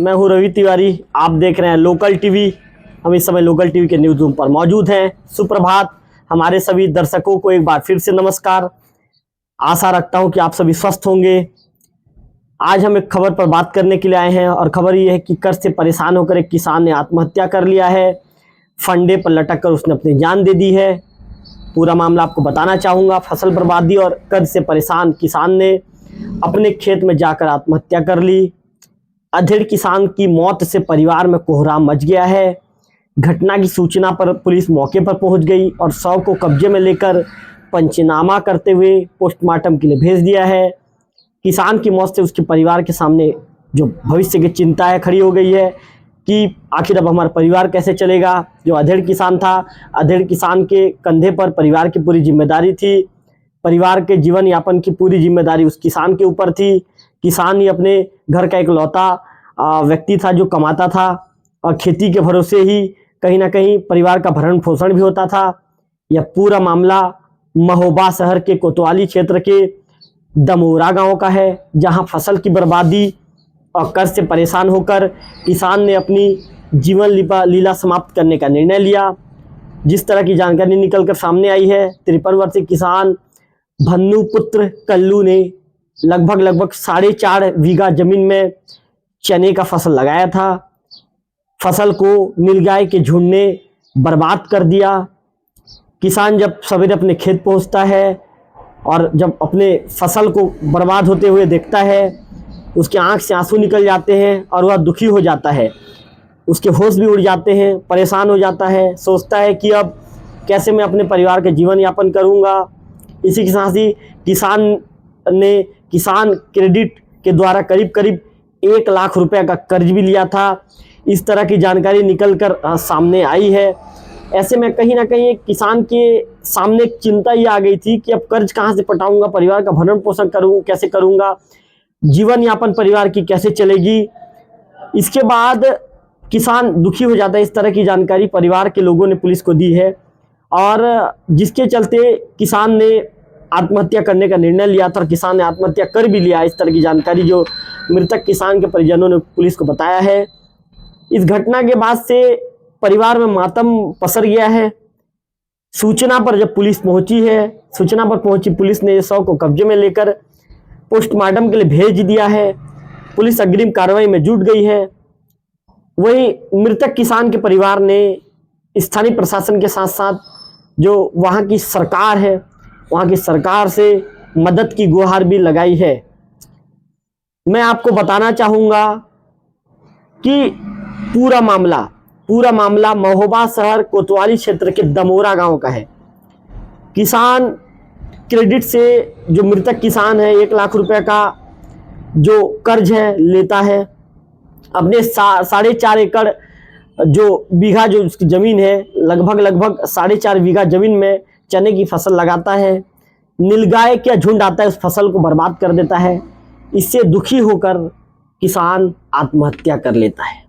मैं हूं रवि तिवारी। आप देख रहे हैं लोकल टीवी। हम इस समय लोकल टीवी के न्यूज़ रूम पर मौजूद हैं। सुप्रभात। हमारे सभी दर्शकों को एक बार फिर से नमस्कार। आशा रखता हूं कि आप सभी स्वस्थ होंगे। आज हम एक खबर पर बात करने के लिए आए हैं और खबर ये है कि कर्ज से परेशान होकर एक किसान ने आत्महत्या कर लिया है। फंडे पर लटक कर उसने अपनी जान दे दी है। पूरा मामला आपको बताना चाहूँगा। फसल बर्बादी और कर्ज से परेशान किसान ने अपने खेत में जाकर आत्महत्या कर ली। अधेड़ किसान की मौत से परिवार में कोहराम मच गया है। घटना की सूचना पर पुलिस मौके पर पहुंच गई और शव को कब्जे में लेकर पंचनामा करते हुए पोस्टमार्टम के लिए भेज दिया है। किसान की मौत से उसके परिवार के सामने जो भविष्य की चिंता है खड़ी हो गई है कि आखिर अब हमारा परिवार कैसे चलेगा। जो अधेड़ किसान था, अधेड़ किसान के कंधे पर परिवार की पूरी जिम्मेदारी थी। परिवार के जीवन यापन की पूरी जिम्मेदारी उस किसान के ऊपर थी। किसान ही अपने घर का एक लौता व्यक्ति था जो कमाता था और खेती के भरोसे ही कहीं ना कहीं परिवार का भरण पोषण भी होता था। यह पूरा मामला महोबा शहर के कोतवाली क्षेत्र के दमोरा गांव का है, जहां फसल की बर्बादी और कर्ज से परेशान होकर किसान ने अपनी जीवन लीला समाप्त करने का निर्णय लिया। जिस तरह की जानकारी निकलकर सामने आई है, 53 वर्षीय किसान भन्नू पुत्र कल्लू ने लगभग 4.5 बीघा जमीन में चने का फसल लगाया था। फसल को नीलगाय के झुंड ने बर्बाद कर दिया। किसान जब सवेरे अपने खेत पहुंचता है और जब अपने फसल को बर्बाद होते हुए देखता है, उसके आंख से आंसू निकल जाते हैं और वह दुखी हो जाता है। उसके होश भी उड़ जाते हैं, परेशान हो जाता है, सोचता है कि अब कैसे मैं अपने परिवार के जीवन यापन करूंगा। इसी के साथ ही किसान ने किसान क्रेडिट के द्वारा करीब 1 लाख रुपए का कर्ज भी लिया था। इस तरह की जानकारी निकलकर सामने आई है। ऐसे में कहीं ना कहीं एक किसान के सामने एक चिंता ये आ गई थी कि अब कर्ज कहाँ से पटाऊंगा, परिवार का भरण पोषण कैसे करूंगा, जीवन यापन परिवार की कैसे चलेगी। इसके बाद किसान दुखी हो जाता है। इस तरह की जानकारी परिवार के लोगों ने पुलिस को दी है और जिसके चलते किसान ने आत्महत्या करने का निर्णय लिया था और किसान ने आत्महत्या कर भी लिया। इस तरह की जानकारी जो मृतक किसान के परिजनों ने पुलिस को बताया है। इस घटना के बाद से परिवार में मातम पसर गया है। सूचना पर जब पुलिस पहुंची है, सूचना पर पहुंची पुलिस ने शव को कब्जे में लेकर पोस्टमार्टम के लिए भेज दिया है। पुलिस अग्रिम कार्रवाई में जुट गई है। वहीं मृतक किसान के परिवार ने स्थानीय प्रशासन के साथ साथ जो वहाँ की सरकार है, वहाँ की सरकार से मदद की गुहार भी लगाई है। मैं आपको बताना चाहूँगा कि पूरा मामला महोबा शहर कोतवाली क्षेत्र के दमोरा गांव का है। किसान क्रेडिट से जो मृतक किसान है 1 लाख रुपए का जो कर्ज है लेता है। अपने 4.5 एकड़ जो बीघा जो उसकी ज़मीन है, लगभग 4.5 बीघा ज़मीन में चने की फसल लगाता है। नीलगाय का झुंड आता है, उस फसल को बर्बाद कर देता है। इससे दुखी होकर किसान आत्महत्या कर लेता है।